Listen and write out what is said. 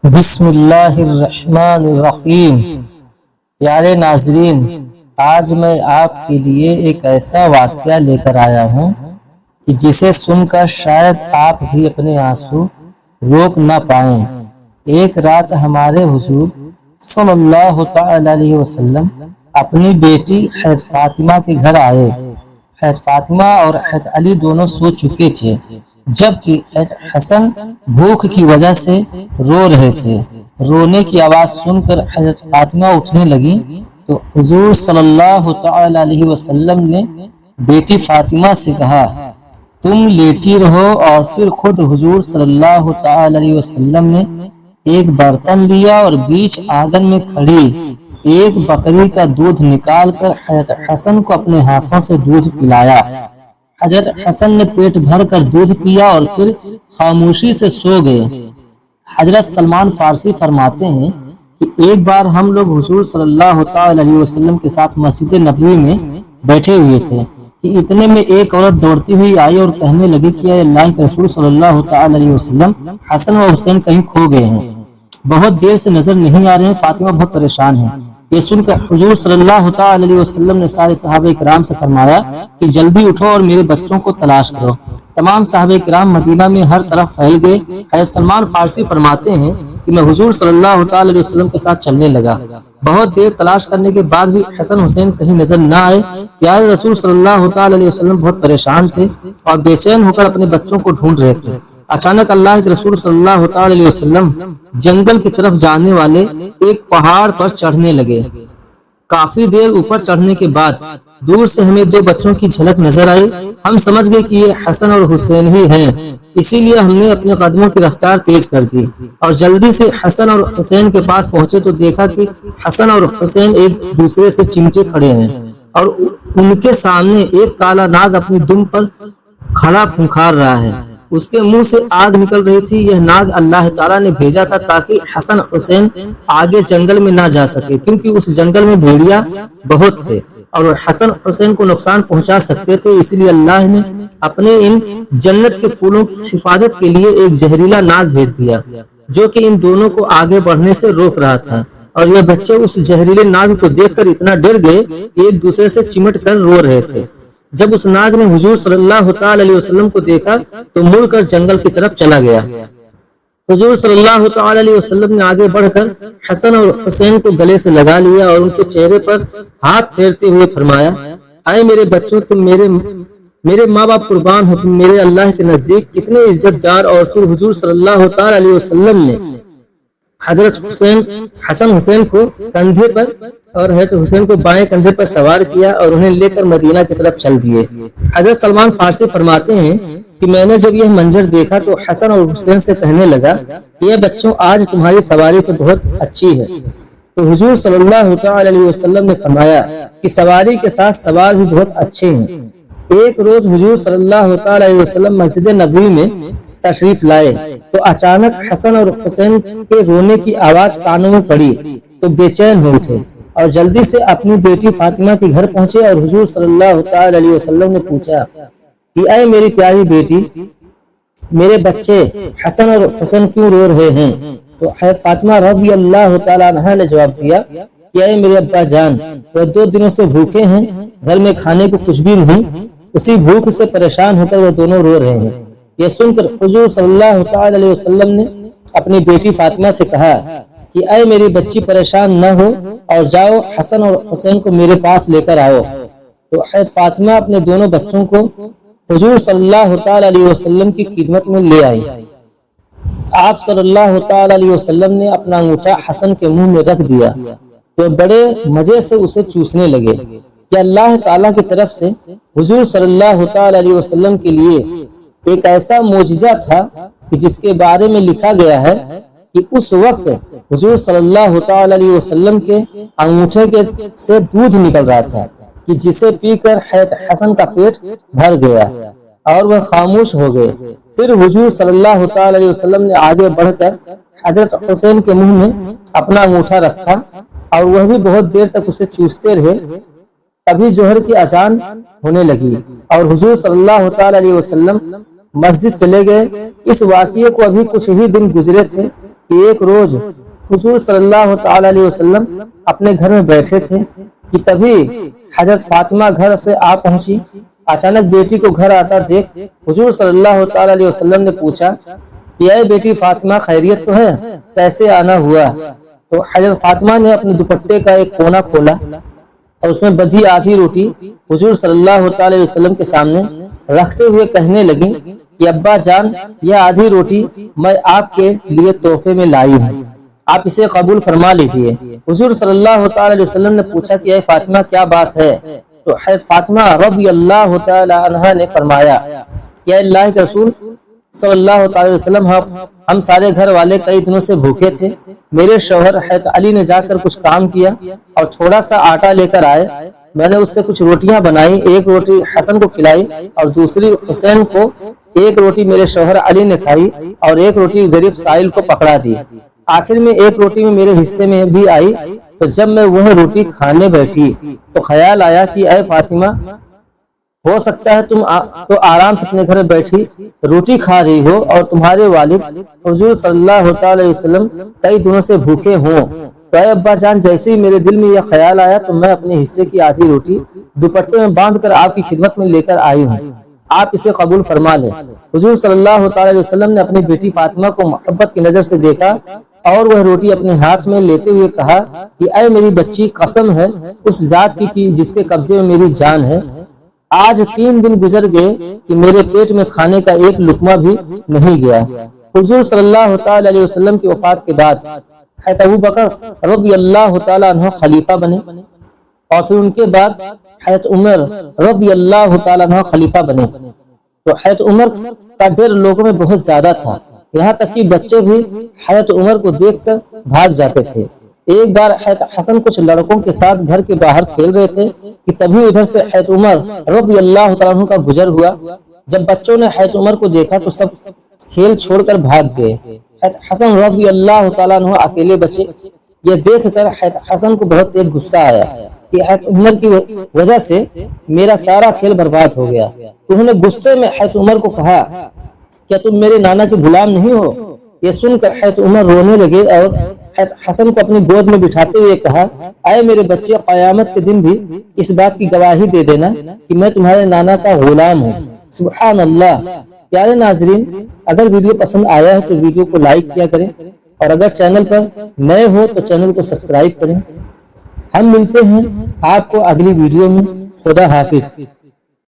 بسم اللہ الرحمن الرحیم۔ پیارے ناظرین، آج میں آپ کے لیے ایک ایسا واقعہ لے کر آیا ہوں کہ جسے سن کر شاید آپ بھی اپنے آنسو روک نہ پائیں۔ ایک رات ہمارے حضور صلی اللہ تعالی علیہ وسلم اپنی بیٹی حضرت فاطمہ کے گھر آئے۔ حضرت فاطمہ اور حضرت علی دونوں سو چکے تھے، جبکہ حضرت حسن بھوک کی وجہ سے رو رہے تھے۔ رونے کی آواز سن کر حضرت فاطمہ اٹھنے لگی تو حضور صلی اللہ تعالی علیہ وسلم نے بیٹی فاطمہ سے کہا، تم لیٹی رہو، اور پھر خود حضور صلی اللہ تعالی علیہ وسلم نے ایک برتن لیا اور بیچ آنگن میں کھڑی ایک بکری کا دودھ نکال کر حضرت حسن کو اپنے ہاتھوں سے دودھ پلایا۔ حضرت حسن نے پیٹ بھر کر دودھ پیا اور پھر خاموشی سے سو گئے۔ حضرت سلمان فارسی فرماتے ہیں کہ ایک بار ہم لوگ حضور صلی اللہ تعالی علیہ وسلم کے ساتھ مسجد نبوی میں بیٹھے ہوئے تھے کہ اتنے میں ایک عورت دوڑتی ہوئی آئی اور کہنے لگی کہ اے اللہ کے رسول صلی اللہ تعالی علیہ وسلم، حسن و حسین کہیں کھو گئے ہیں، بہت دیر سے نظر نہیں آ رہے ہیں، فاطمہ بہت پریشان ہے۔ یہ سن کر حضور صلی اللہ تعالی علیہ وسلم نے سارے صحابہ کرام سے فرمایا کہ جلدی اٹھو اور میرے بچوں کو تلاش کرو۔ تمام صحابہ کرام مدینہ میں ہر طرف پھیل گئے۔ حضرت سلمان فارسی فرماتے ہیں کہ میں حضور صلی اللہ تعالی علیہ وسلم کے ساتھ چلنے لگا۔ بہت دیر تلاش کرنے کے بعد بھی حسن حسین کہیں نظر نہ آئے۔ پیارے رسول صلی اللہ تعالی علیہ وسلم بہت پریشان تھے اور بے چین ہو کر اپنے بچوں کو ڈھونڈ رہے تھے۔ اچانک اللہ کے رسول صلی اللہ تعالی علیہ وسلم جنگل کی طرف جانے والے ایک پہاڑ پر چڑھنے لگے۔ کافی دیر اوپر چڑھنے کے بعد دور سے ہمیں دو بچوں کی جھلک نظر آئی۔ ہم سمجھ گئے کہ یہ حسن اور حسین ہی ہیں، اسی لیے ہم نے اپنے قدموں کی رفتار تیز کر دی اور جلدی سے حسن اور حسین کے پاس پہنچے تو دیکھا کہ حسن اور حسین ایک دوسرے سے چمٹے کھڑے ہیں اور ان کے سامنے ایک کالا ناگ اپنی دم پر کھڑا پھنکار رہا ہے۔ اس کے منہ سے آگ نکل رہی تھی۔ یہ ناگ اللہ تعالیٰ نے بھیجا تھا تاکہ حسن حسین آگے جنگل میں نہ جا سکے، کیونکہ اس جنگل میں بھیڑیا بہت تھے اور حسن حسین کو نقصان پہنچا سکتے تھے۔ اس لیے اللہ نے اپنے ان جنت کے پھولوں کی حفاظت کے لیے ایک زہریلا ناگ بھیج دیا جو کہ ان دونوں کو آگے بڑھنے سے روک رہا تھا، اور یہ بچے اس زہریلے ناگ کو دیکھ کر اتنا ڈر گئے کہ ایک دوسرے سے چمٹ کر رو رہے تھے۔ جب اس ناگ نے حضور صلی اللہ تعالی علیہ وسلم کو دیکھا تو مڑ کر جنگل کی طرف چلا گیا۔ حضور صلی اللہ تعالی علیہ وسلم نے آگے بڑھ کر حسن اور حسین کو گلے سے لگا لیا اور ان کے چہرے پر ہاتھ پھیرتے ہوئے فرمایا، اے میرے بچوں، تم میرے ماں باپ قربان ہو، تم میرے اللہ کے نزدیک کتنے عزت دار۔ اور پھر حضور صلی اللہ تعالی علیہ وسلم نے حضرت حسن حسین کو کندھے پر اور حضرت حسین کو بائیں کندھے پر سوار کیا اور انہیں لے کر مدینہ کی طرف چل دیے۔ حضرت سلمان فارسی فرماتے ہیں کہ میں نے جب یہ منظر دیکھا تو حسن اور حسین سے کہنے لگا کہ یہ بچوں، آج تمہاری سواری تو بہت اچھی ہے۔ تو حضور صلی اللہ تعالی علیہ وسلم نے فرمایا کہ سواری کے ساتھ سوار بھی بہت اچھے ہیں۔ ایک روز حضور صلی اللہ تعالی علیہ وسلم مسجد نبوی میں تشریف لائے تو اچانک حسن اور حسین کے رونے کی آواز کانوں میں پڑی تو بے چین ہو اٹھے اور جلدی سے اپنی بیٹی فاطمہ کے گھر پہنچے اور حضور صلی اللہ تعالی علیہ وسلم نے پوچھا کہ اے میری پیاری بیٹی، میرے بچے حسن اور حسین کیوں رو رہے ہیں؟ تو حضرت فاطمہ رضی اللہ تعالی عنہا نے جواب دیا کہ اے میرے ابا جان، وہ 2 دنوں سے بھوکے ہیں، گھر میں کھانے کو کچھ بھی نہیں، اسی بھوک سے پریشان ہو کر وہ دونوں رو رہے ہیں۔ یہ سن کر حضور صلی اللہ تعالی علیہ وسلم نے اپنی بیٹی فاطمہ سے کہا کہ اے میری بچی، پریشان نہ ہو اور جاؤ حسن اور حسین کو میرے پاس لے کر آؤ۔ تو حضرت فاطمہ اپنے دونوں بچوں کو حضور صلی اللہ تعالی علیہ وسلم کی خدمت میں لے آئی۔ آپ صلی اللہ تعالی علیہ وسلم نے اپنا انگوٹھا حسن کے منہ میں رکھ دیا تو بڑے مزے سے اسے چوسنے لگے۔ کہ اللہ تعالیٰ کی طرف سے حضور صلی اللہ تعالی علیہ وسلم کے لیے ایک ایسا معجزہ تھا کہ جس کے بارے میں لکھا گیا ہے کہ اس وقت حضور صلی اللہ تعالی علیہ وسلم کے انگوٹھے سے دودھ نکل رہا تھا کہ جسے پی کر حضرت حسن کا پیٹ بھر گیا اور وہ خاموش ہو گئے۔ پھر حضور صلی اللہ تعالی علیہ وسلم نے آگے بڑھ کر حضرت حسین کے منہ میں اپنا انگوٹھا رکھا اور وہ بھی بہت دیر تک اسے چوستے رہے۔ تبھی ظہر کی اذان ہونے لگی اور حضور صلی اللہ تعالی علیہ وسلم مسجد چلے گئے۔ اس واقعے کو ابھی کچھ ہی دن گزرے تھے کہ ایک روز حضور صلی اللہ تعالی علیہ وسلم اپنے گھر میں بیٹھے تھے کہ تبھی حضرت فاطمہ گھر سے آ پہنچی۔ اچانک بیٹی کو گھر آتا دیکھ حضور صلی اللہ تعالی علیہ وسلم نے پوچھا کہ اے بیٹی فاطمہ، خیریت تو ہے؟ کیسے آنا ہوا؟ تو حضرت فاطمہ نے اپنے دوپٹے کا ایک کونا کھولا اور اس میں بدھی آدھی روٹی حضور صلی اللہ تعالی علیہ وسلم کے سامنے رکھتے ہوئے کہنے لگی کہ ابا جان، یہ آدھی روٹی میں آپ کے لیے تحفے میں لائی ہوں، آپ اسے قبول فرما لیجئے۔ حضور صلی اللہ تعالی علیہ وسلم نے پوچھا کہ اے فاطمہ کیا بات ہے؟ تو حضرت فاطمہ رضی اللہ تعالی عنہا نے فرمایا کہ اے اللہ کے رسول صلی اللہ تعالی وسلم، ہم سارے گھر والے کئی دنوں سے بھوکے تھے۔ میرے شوہر حضرت علی نے جا کر کچھ کام کیا اور تھوڑا سا آٹا لے کر آئے۔ میں نے اس سے کچھ روٹیاں بنائی، ایک روٹی حسن کو کھلائی اور دوسری حسین کو، ایک روٹی میرے شوہر علی نے کھائی اور ایک روٹی غریب سائل کو پکڑا دی۔ آخر میں ایک روٹی میں میرے حصے میں بھی آئی۔ تو جب میں وہ روٹی کھانے بیٹھی تو خیال آیا کہ اے فاطمہ، ہو سکتا ہے تم تو آرام سے اپنے گھر میں بیٹھی روٹی کھا رہی ہو اور تمہارے والد حضور صلی اللہ تعالی وسلم کئی دنوں سے بھوکے ہوں۔ تو اے ابا جان، جیسے ہی میرے دل میں یہ خیال آیا تو میں اپنے حصے کی آدھی روٹی دوپٹے میں باندھ کر آپ کی خدمت میں لے کر آئی ہوں، آپ اسے قبول فرما لیں۔ حضور صلی اللہ تعالی وسلم نے اپنی بیٹی فاطمہ کو محبت کی نظر سے دیکھا اور وہ روٹی اپنے ہاتھ میں لیتے ہوئے کہا کہ اے میری بچی، قسم ہے اس ذات کی جس کے قبضے میں میری جان ہے، آج 3 دن گزر گئے کہ میرے پیٹ میں کھانے کا ایک لقمہ بھی نہیں گیا۔ حضور صلی اللہ تعالی علیہ وسلم کی وفات کے بعد حضرت ابوبکر رضی اللہ تعالی عنہ خلیفہ بنے اور پھر ان کے بعد حضرت عمر رضی اللہ تعالی عنہ خلیفہ بنے۔ تو حضرت عمر کا ڈر لوگوں میں بہت زیادہ تھا، یہاں تک کہ بچے بھی حضرت عمر کو دیکھ کر بھاگ جاتے تھے۔ ایک بار حضرت حسن کچھ لڑکوں کے ساتھ گھر کے باہر کھیل رہے تھے کہ تبھی ادھر سے حضرت عمر رضی اللہ تعالیٰ عنہ کا گزر ہوا۔ جب بچوں نے حضرت عمر کو دیکھا تو سب کھیل چھوڑ کر بھاگ گئے۔ حضرت حسن رضی اللہ تعالیٰ عنہ اکیلے بچے۔ یہ دیکھ کر حضرت حسن کو بہت تیز غصہ آیا کہ حضرت عمر کی وجہ سے میرا سارا کھیل برباد ہو گیا۔ انہوں نے غصے میں حضرت عمر کو کہا کیا تم میرے نانا کے غلام نہیں ہو؟ یہ سن کر حضرت عمر رونے لگے اور حضرت حسن کو اپنی گود میں بٹھاتے ہوئے کہا اے میرے بچے، قیامت کے دن بھی اس بات کی گواہی دے دینا کہ میں تمہارے نانا کا غلام ہوں۔ سبحان اللہ۔ پیارے ناظرین، اگر ویڈیو پسند آیا ہے تو ویڈیو کو لائک کیا کریں اور اگر چینل پر نئے ہو تو چینل کو سبسکرائب کریں۔ ہم ملتے ہیں آپ کو اگلی ویڈیو میں۔ خدا حافظ۔